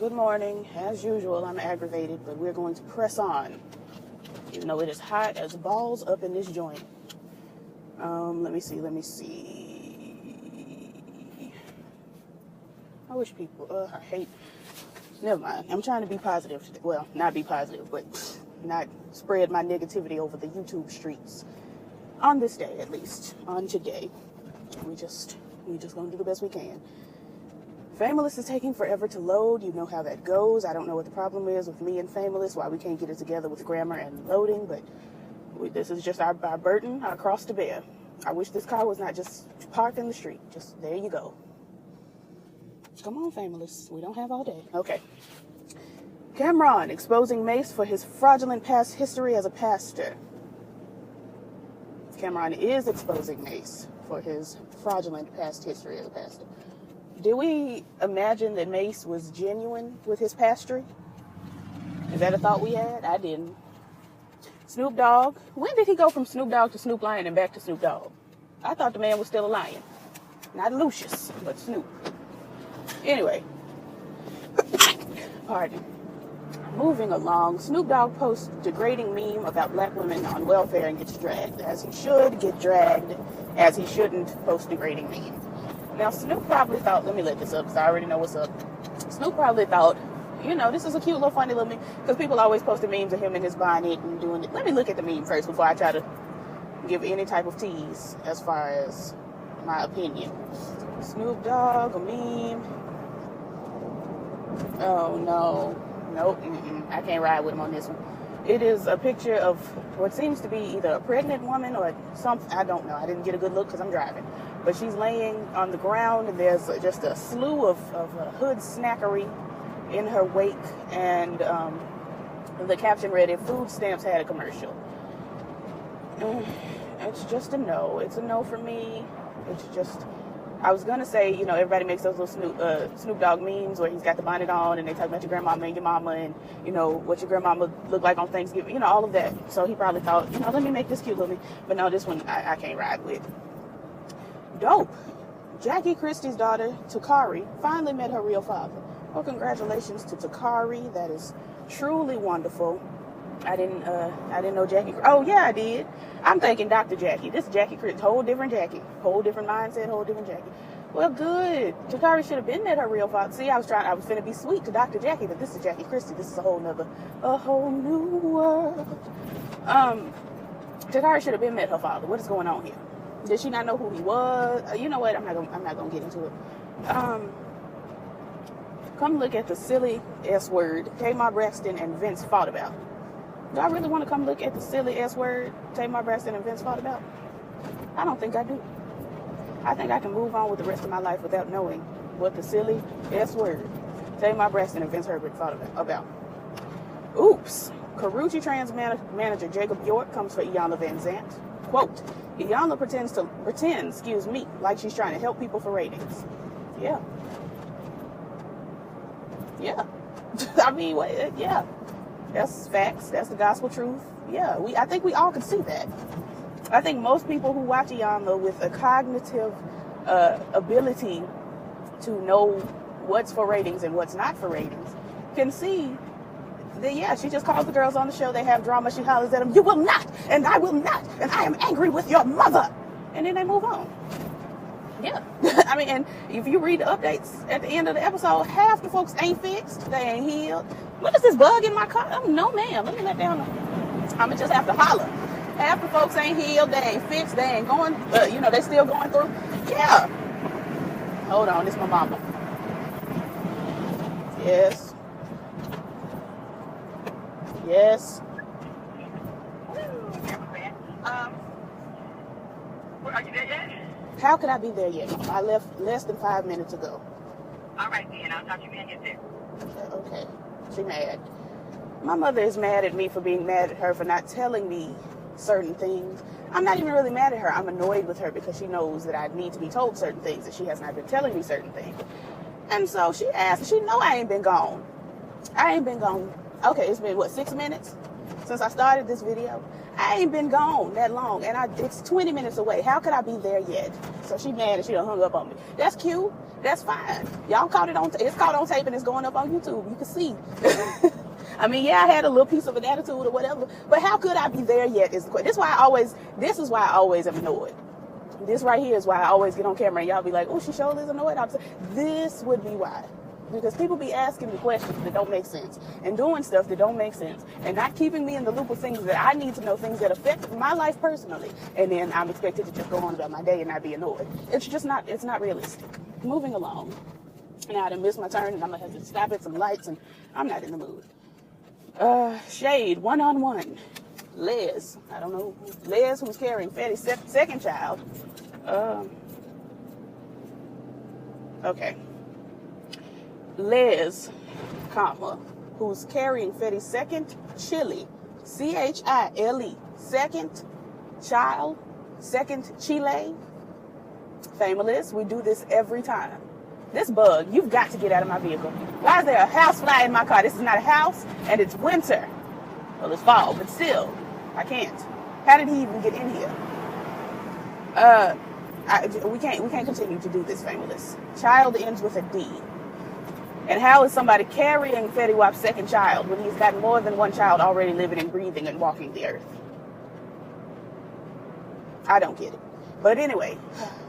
Good morning. As usual, I'm aggravated, but we're going to press on. Even though it is hot as balls up in this joint. Let me see. I wish people, I hate, never mind. I'm trying to be positive. Well, not be positive, but not spread my negativity over the YouTube streets. On this day, at least. On today. We just gonna do the best we can. Famous is taking forever to load. You know how that goes. I don't know what the problem is with me and Famous, why we can't get it together with grammar and loading, but this is just our burden, our cross to bear. I wish this car was not just parked in the street. Just, there you go. Come on, Famous. We don't have all day. Okay. Cameron exposing Mase for his fraudulent past history as a pastor. Cameron is exposing Mase for his fraudulent past history as a pastor. Did we imagine that Mase was genuine with his pastry? Is that a thought we had? I didn't. Snoop Dogg. When did he go from Snoop Dogg to Snoop Lion and back to Snoop Dogg? I thought the man was still a lion. Not Lucius, but Snoop. Anyway. Pardon. Moving along, Snoop Dogg posts degrading meme about black women on welfare and gets dragged. As he should get dragged, as he shouldn't post degrading meme. Now, Snoop probably thought, let me let this up because I already know what's up. Snoop probably thought, you know, this is a cute little funny little meme, because people always posted memes of him in his bonnet and doing it. Let me look at the meme first before I try to give any type of tease as far as my opinion. Snoop Dogg, a meme. Oh, no. Nope, I can't ride with him on this one. It is a picture of what seems to be either a pregnant woman or something. I don't know. I didn't get a good look because I'm driving. But she's laying on the ground, and there's just a slew of hood snackery in her wake. And the caption read, "If food stamps had a commercial." It's just a no. It's a no for me. It's just... I was going to say, you know, everybody makes those little Snoop Dogg memes where he's got the bonnet on and they talk about your grandmama and your mama and, you know, what your grandmama looked like on Thanksgiving, you know, all of that. So he probably thought, you know, let me make this cute little meme. But no, this one I can't ride with. Dope. Jackie Christie's daughter, Takari, finally met her real father. Well, congratulations to Takari. That is truly wonderful. I didn't know Jackie. Oh, yeah, I did. I'm thinking Dr. Jackie. This is Jackie Christie. Whole different Jackie. Whole different mindset. Whole different Jackie. Well, good. Takari should have been met her real father. See, I was finna be sweet to Dr. Jackie, but this is Jackie Christie. This is a whole new world. Takari should have been met her father. What is going on here? Did she not know who he was? You know what? I'm not gonna get into it. Come look at the silly S word Tamar Braxton and Vince fought about. Do I really want to come look at the silly S word Tamar Braxton and Vince fought about? I don't think I do. I think I can move on with the rest of my life without knowing what the silly S word Tamar Braxton and Vince Herbert fought about. Oops. Karuchi trans manager Jacob York comes for Iyanla Van Zant. Quote, Iyanla pretends, like she's trying to help people for ratings. Yeah. Yeah. I mean, yeah. That's facts. That's the gospel truth. Yeah, I think we all can see that. I think most people who watch Iyanla with a cognitive ability to know what's for ratings and what's not for ratings can see that, yeah, she just calls the girls on the show. They have drama. She hollers at them, "You will not, and I will not, and I am angry with your mother." And then they move on. Yeah. I mean, and if you read the updates at the end of the episode, half the folks ain't fixed. They ain't healed. What is this bug in my car? Oh, no, ma'am. Let me let down. I'm going to just have to holler. Half the folks ain't healed. They ain't fixed. They ain't going, they still going through. Yeah. Hold on. This is my mama. Yes. Yes. Are you there yet? How could I be there yet? I left less than 5 minutes ago. All right, then. I'll talk to you when I get there. Okay. She mad. My mother is mad at me for being mad at her for not telling me certain things. I'm not even really mad at her. I'm annoyed with her because she knows that I need to be told certain things, and she has not been telling me certain things. And so she asked, she know I ain't been gone. I ain't been gone. Okay, it's been, 6 minutes since I started this video? I ain't been gone that long, and it's 20 minutes away. How could I be there yet? So she mad and she done hung up on me. That's cute. That's fine. Y'all caught it on. It's caught on tape and it's going up on YouTube. You can see. I mean, yeah, I had a little piece of an attitude or whatever, but how could I be there yet is the question. This is why I always am annoyed. This right here is why I always get on camera and y'all be like, oh, she sure is annoyed. This would be why. Because people be asking me questions that don't make sense and doing stuff that don't make sense and not keeping me in the loop of things that I need to know, things that affect my life personally. And then I'm expected to just go on about my day and not be annoyed. It's not realistic. Moving along. Now I done missed my turn and I'm going to have to stop at some lights and I'm not in the mood. Shade, one-on-one. Les, I don't know. Les, who's carrying Fetty's second child. Okay. Les, comma, who's carrying Fetty's second chili, Chile, second child, second Chile. Famous, we do this every time. This bug, you've got to get out of my vehicle. Why is there a housefly in my car? This is not a house, and it's winter. Well, it's fall, but still, I can't. How did he even get in here? We can't continue to do this, Famous. Child ends with a D. And how is somebody carrying Fetty Wap's second child when he's got more than one child already living and breathing and walking the earth? I don't get it. But anyway,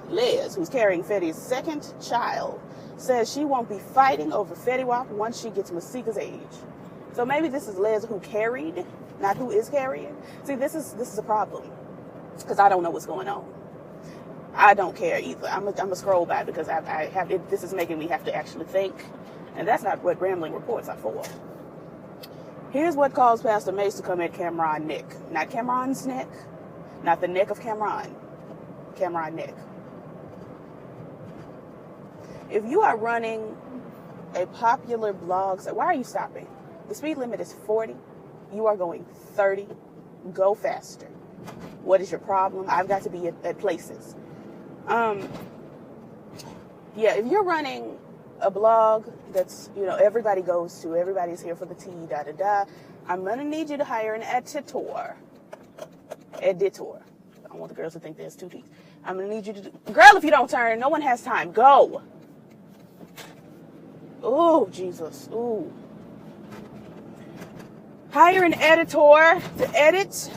Liz, who's carrying Fetty's second child, says she won't be fighting over Fetty Wap once she gets Masika's age. So maybe this is Liz who carried, not who is carrying. See, this is a problem because I don't know what's going on. I don't care either. I'm a scroll by because I have it. This is making me have to actually think. And that's not what Rambling Reports are for. Here's what caused Pastor Mase to come at Cameron neck. Not Cameron's neck. Not the neck of Cameron. Cameron neck. If you are running a popular blog, why are you stopping? The speed limit is 40. You are going 30. Go faster. What is your problem? I've got to be at places. Yeah, if you're running a blog that's, everybody goes to, everybody's here for the tea, I'm going to need you to hire an editor. I don't want the girls to think there's two T's. I'm going to need you to girl, if you don't turn, no one has time. Go. Oh, Jesus. Ooh. Hire an editor to edit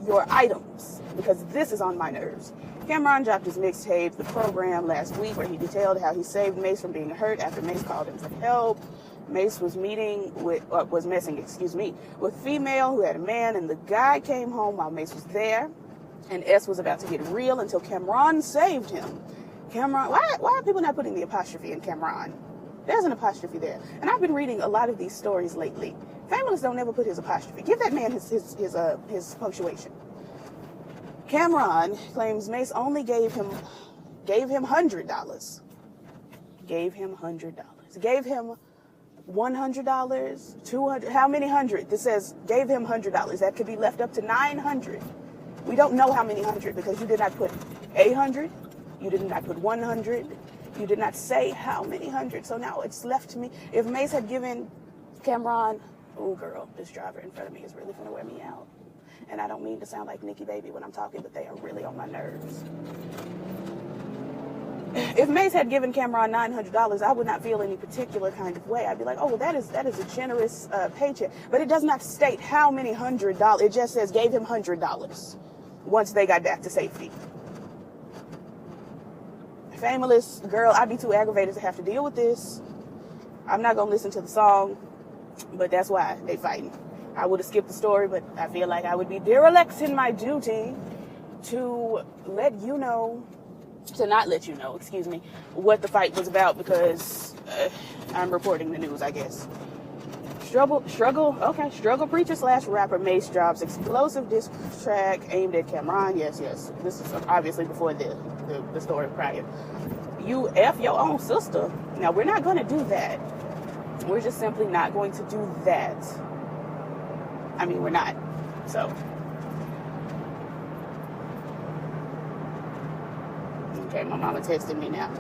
your items because this is on my nerves. Cameron dropped his mixtape, The Program, last week where he detailed how he saved Mase from being hurt after Mase called him for help. Mase was messing with a female who had a man, and the guy came home while Mase was there, and S was about to get real until Cameron saved him. Cameron, why are people not putting the apostrophe in Cameron? There's an apostrophe there. And I've been reading a lot of these stories lately. Families don't ever put his apostrophe. Give that man his punctuation. Cameron claims Mase only gave him $100. Gave him $100. Gave him $100, $200. How many hundred? This says gave him $100. That could be left up to 900. We don't know how many hundred because you did not put 800. You did not put 100. You did not say how many hundred. So now it's left to me. If Mase had given Cameron, oh girl, this driver in front of me is really going to wear me out. And I don't mean to sound like Nikki Baby when I'm talking, but they are really on my nerves. If Mase had given Cameron $900, I would not feel any particular kind of way. I'd be like, oh, well, that is a generous paycheck. But it does not state how many $100. It just says gave him $100 once they got back to safety. Famous girl, I'd be too aggravated to have to deal with this. I'm not going to listen to the song, but that's why they fighting. I would have skipped the story, but I feel like I would be derelict in my duty to not let you know, what the fight was about because I'm reporting the news, I guess. Struggle preacher / rapper Mase drops explosive diss track aimed at Cameron. Yes. This is obviously before the story prior. You F your own sister. Now, we're not going to do that. We're just simply not going to do that. I mean, we're not. So. Okay, my mama texted me now.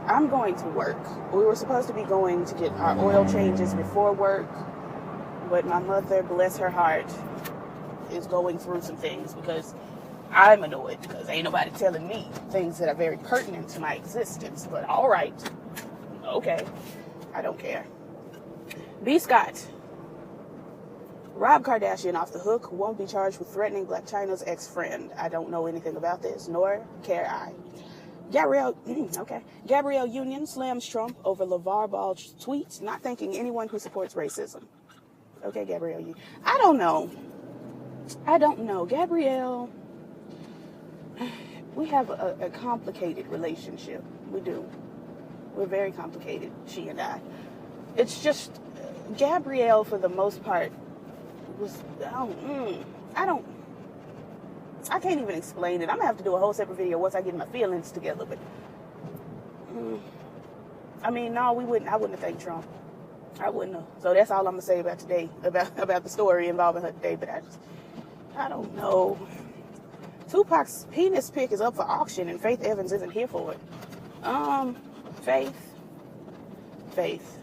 I'm going to work. We were supposed to be going to get our oil changes before work, but my mother, bless her heart, is going through some things, because I'm annoyed because ain't nobody telling me things that are very pertinent to my existence. But all right. Okay. I don't care. B. Scott. Rob Kardashian off the hook, won't be charged with threatening Blac Chyna's ex-friend. I don't know anything about this, nor care I. Gabrielle Union slams Trump over LeVar Ball's tweets, not thanking anyone who supports racism. Okay, Gabrielle Union. I don't know. Gabrielle, we have a complicated relationship. We do. We're very complicated, she and I. It's just, Gabrielle, for the most part, I can't even explain it. I'm gonna have to do a whole separate video once I get my feelings together. But I mean, no, I wouldn't have thanked Trump. I wouldn't have. So that's all I'm gonna say about today, about the story involving her today. But I don't know. Tupac's penis pic is up for auction, and Faith Evans isn't here for it. Faith.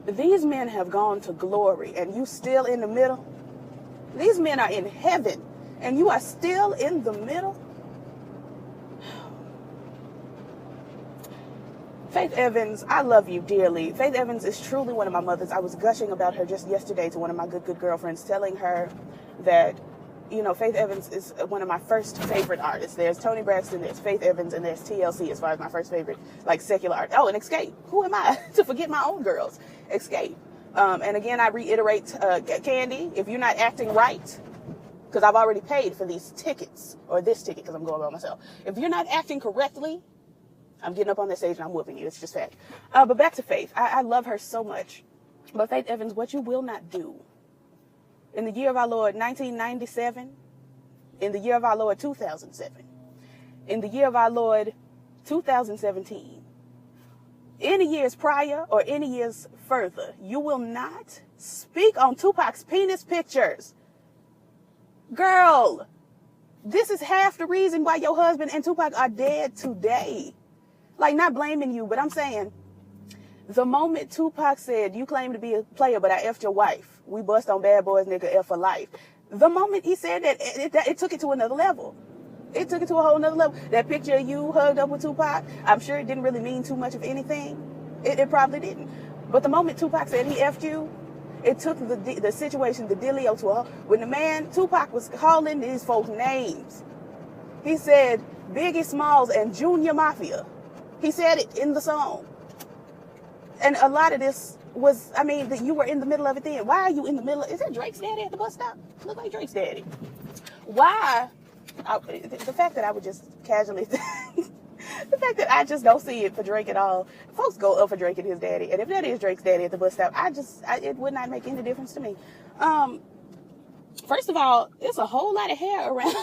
These men have gone to glory, and you still in the middle? These men are in heaven, and you are still in the middle? Faith Evans, I love you dearly. Faith Evans is truly one of my mothers. I was gushing about her just yesterday to one of my good girlfriends, telling her that, you know, Faith Evans is one of my first favorite artists. There's Toni Braxton, there's Faith Evans, and there's TLC as far as my first favorite, like, secular art. Oh, and Escape. Who am I to forget my own girls? Escape. And again, I reiterate, Candy, if you're not acting right, because I've already paid for these tickets, or this ticket, because I'm going by myself. If you're not acting correctly, I'm getting up on that stage and I'm whooping you. It's just fact. But back to Faith. I love her so much. But Faith Evans, what you will not do in the year of our Lord 1997, in the year of our Lord 2007, in the year of our Lord 2017, any years prior or any years further, you will not speak on Tupac's penis pictures. Girl, this is half the reason why your husband and Tupac are dead today. Like, not blaming you, but I'm saying, the moment Tupac said, you claim to be a player, but I effed your wife. We bust on Bad Boys, nigga, F for life. The moment he said that, it took it to another level. It took it to a whole nother level. That picture of you hugged up with Tupac, I'm sure it didn't really mean too much of anything. It probably didn't. But the moment Tupac said he effed you, it took the situation, the dealio to a, when the man, Tupac, was calling these folks names. He said Biggie Smalls and Junior Mafia. He said it in the song. And a lot of this was, I mean, that you were in the middle of it then. Why are you in the middle? Is that Drake's daddy at the bus stop? Look like Drake's daddy. Why? The fact that I would just casually, the fact that I just don't see it for Drake at all. Folks go up for Drake and his daddy. And if that is Drake's daddy at the bus stop, it would not make any difference to me. First of all, there's a whole lot of hair around.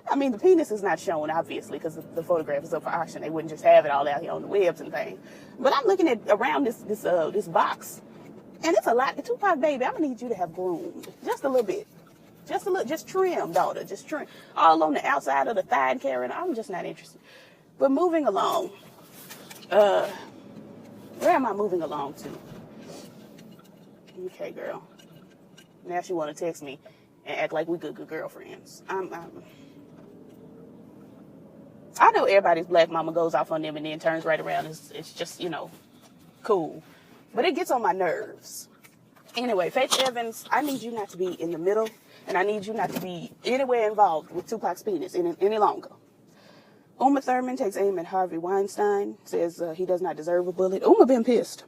I mean, the penis is not shown, obviously, because the photograph is up for auction. They wouldn't just have it all out here on the webs and things. But I'm looking at around this box, and it's a lot. Tupac, baby, I'm gonna need you to have groomed just a little bit, just trim, daughter, just trim all on the outside of the thigh and carrying. I'm just not interested. But moving along, where am I moving along to? Okay, girl. Now she want to text me and act like we good girlfriends. I know everybody's black mama goes off on them and then turns right around. It's just, you know, cool. But it gets on my nerves. Anyway, Faith Evans, I need you not to be in the middle, and I need you not to be anywhere involved with Tupac's penis any longer. Uma Thurman takes aim at Harvey Weinstein, says he does not deserve a bullet. Uma been pissed.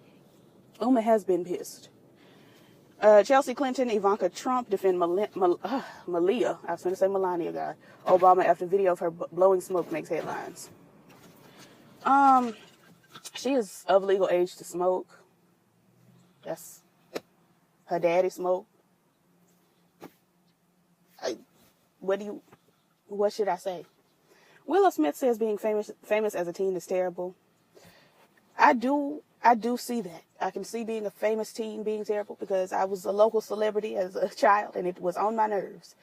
Uma has been pissed. Chelsea Clinton, Ivanka Trump defend Malia. I was going to say Melania, God. Obama after video of her blowing smoke makes headlines. She is of legal age to smoke. That's her daddy smoke. What should I say? Willow Smith says being famous as a teen is terrible. I do see that. I can see being a famous teen being terrible because I was a local celebrity as a child and it was on my nerves.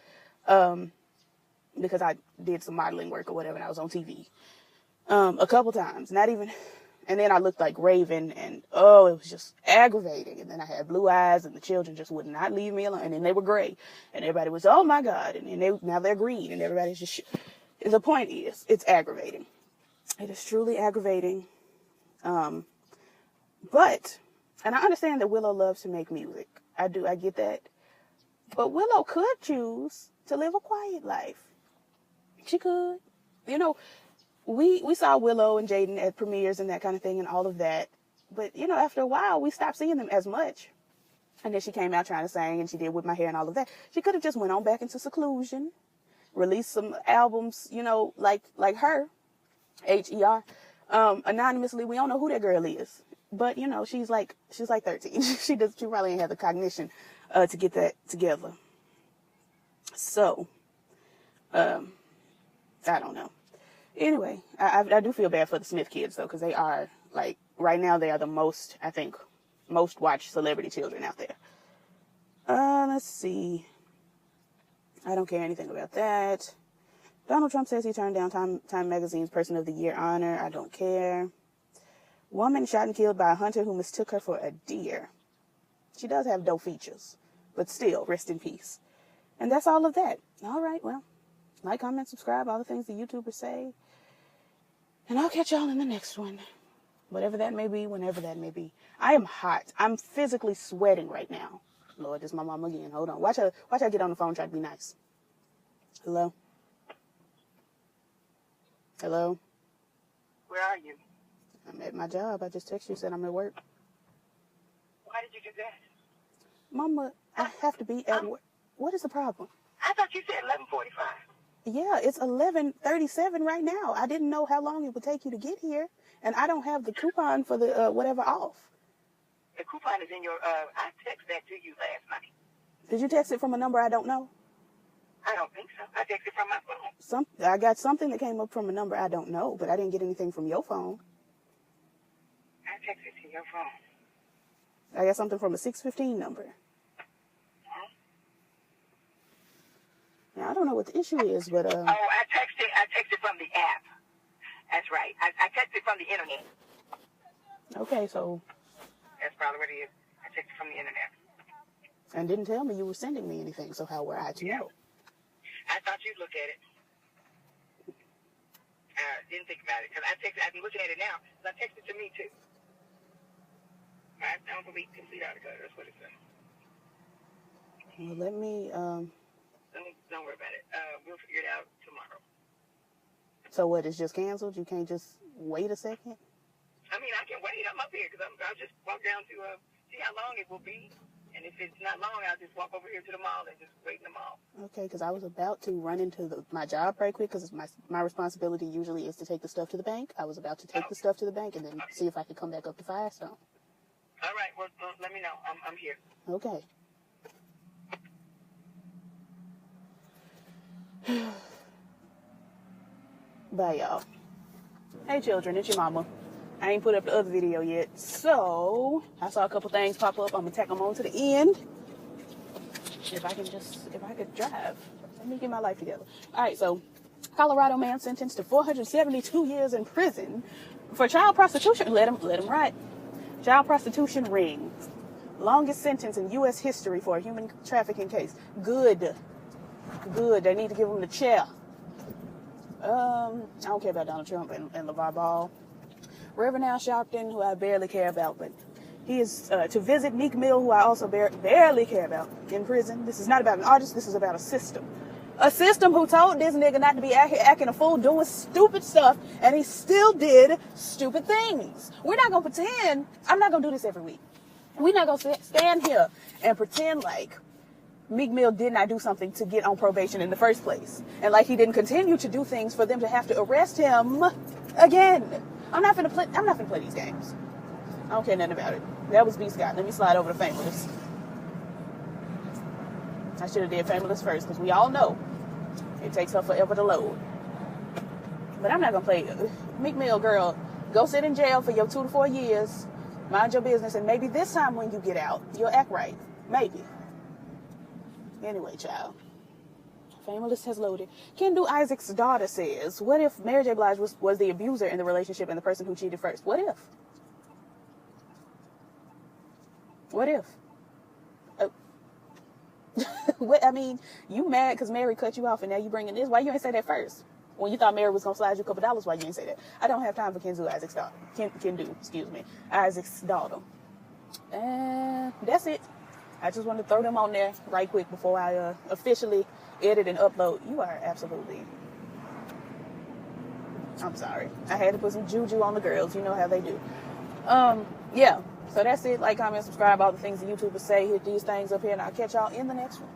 Because I did some modeling work or whatever and I was on TV. A couple times. Not even, And then I looked like Raven, and oh, it was just aggravating. And then I had blue eyes, and the children just would not leave me alone. And then they were gray, and everybody was, oh my God. And then now they're green, and everybody's just, the point is, it's aggravating. It is truly aggravating. But, and I understand that Willow loves to make music. I get that. But Willow could choose to live a quiet life. She could. You know, we saw Willow and Jaden at premieres and that kind of thing and all of that. But, you know, after a while, we stopped seeing them as much. And then she came out trying to sing, and she did With My Hair and all of that. She could have just went on back into seclusion, released some albums, you know, like her, H-E-R, anonymously. We don't know who that girl is. But, you know, she's like 13. She probably ain't have the cognition to get that together. So, I don't know. Anyway, I do feel bad for the Smith kids, though, because they are, like, right now they are the most watched celebrity children out there. Let's see. I don't care anything about that. Donald Trump says he turned down Time Magazine's Person of the Year honor. I don't care. Woman shot and killed by a hunter who mistook her for a deer. She does have dope features, but still, rest in peace. And that's all of that. All right, well, like, comment, subscribe, all the things the YouTubers say. And I'll catch y'all in the next one. Whatever that may be, whenever that may be. I am hot. I'm physically sweating right now. Lord, this is my mom again. Hold on. Watch her get on the phone and try to be nice. Hello? Hello? Where are you? I'm at my job. I just texted you, said I'm at work. Why did you do that? Mama, I have to be at work. What is the problem? I thought you said 11:45. Yeah, it's 11:37 right now. I didn't know how long it would take you to get here, and I don't have the coupon for the whatever off. The coupon is in your, I texted that to you last night. Did you text it from a number I don't know? I don't think so. I texted from my phone. I got something that came up from a number I don't know, but I didn't get anything from your phone. I texted to your phone. I got something from a 615 number. Huh? Now, I don't know what the issue is, but... Oh, I texted from the app. That's right. I texted from the internet. Okay, so... That's probably what it is. I texted from the internet. And didn't tell me you were sending me anything, so how were I to know? I thought you'd look at it. Didn't think about it, because I'm looking at it now, so I texted to me, too. I don't believe complete article. That's what it says. Well, let me, don't worry about it. We'll figure it out tomorrow. So what, it's just canceled? You can't just wait a second? I mean, I can wait. I'm up here, because I'll just walk down to see how long it will be. And if it's not long, I'll just walk over here to the mall and just wait in the mall. Okay, because I was about to run into my job right quick, because my responsibility usually is to take the stuff to the bank. I was about to take the stuff to the bank and then see if I could come back up to Firestone. All right, well, let me know. I'm here. Okay. Bye, y'all. Hey, children, it's your mama. I ain't put up the other video yet, so I saw a couple things pop up. I'm gonna tack them on to the end. If I could drive. Let me get my life together. All right, so Colorado man sentenced to 472 years in prison for child prostitution. Let him ride. Child prostitution ring. Longest sentence in U.S. history for a human trafficking case. Good. They need to give him the chair. I don't care about Donald Trump and LeVar Ball. Reverend Al Sharpton, who I barely care about, but he is to visit Meek Mill, who I also barely care about, in prison. This is not about an artist. This is about a system. A system who told this nigga not to be acting a fool, doing stupid stuff, and he still did stupid things. We're not going to pretend. I'm not going to do this every week. We're not going to stand here and pretend like Meek Mill did not do something to get on probation in the first place. And like he didn't continue to do things for them to have to arrest him again. I'm not finna play these games. I don't care nothing about it. That was B. Scott. Let me slide over to Famous. I should have did Famous first, because we all know it takes her forever to load. But I'm not gonna play Meek Mill, girl. Go sit in jail for your 2 to 4 years. Mind your business, and maybe this time when you get out, you'll act right. Maybe. Anyway, child. Fameless has loaded. Kendu Isaac's daughter says, what if Mary J. Blige was the abuser in the relationship and the person who cheated first? What if? What if? What, I mean, you mad because Mary cut you off and now you bringing this? Why you ain't say that first? When you thought Mary was going to slide you a couple dollars, why you ain't say that? I don't have time for Kendu Isaac's daughter. Isaac's daughter. And that's it. I just want to throw them on there right quick before I officially edit and upload. You are absolutely... I'm sorry. I had to put some juju on the girls. You know how they do. Yeah. So that's it. Like, comment, subscribe, all the things the YouTubers say. Hit these things up here, and I'll catch y'all in the next one.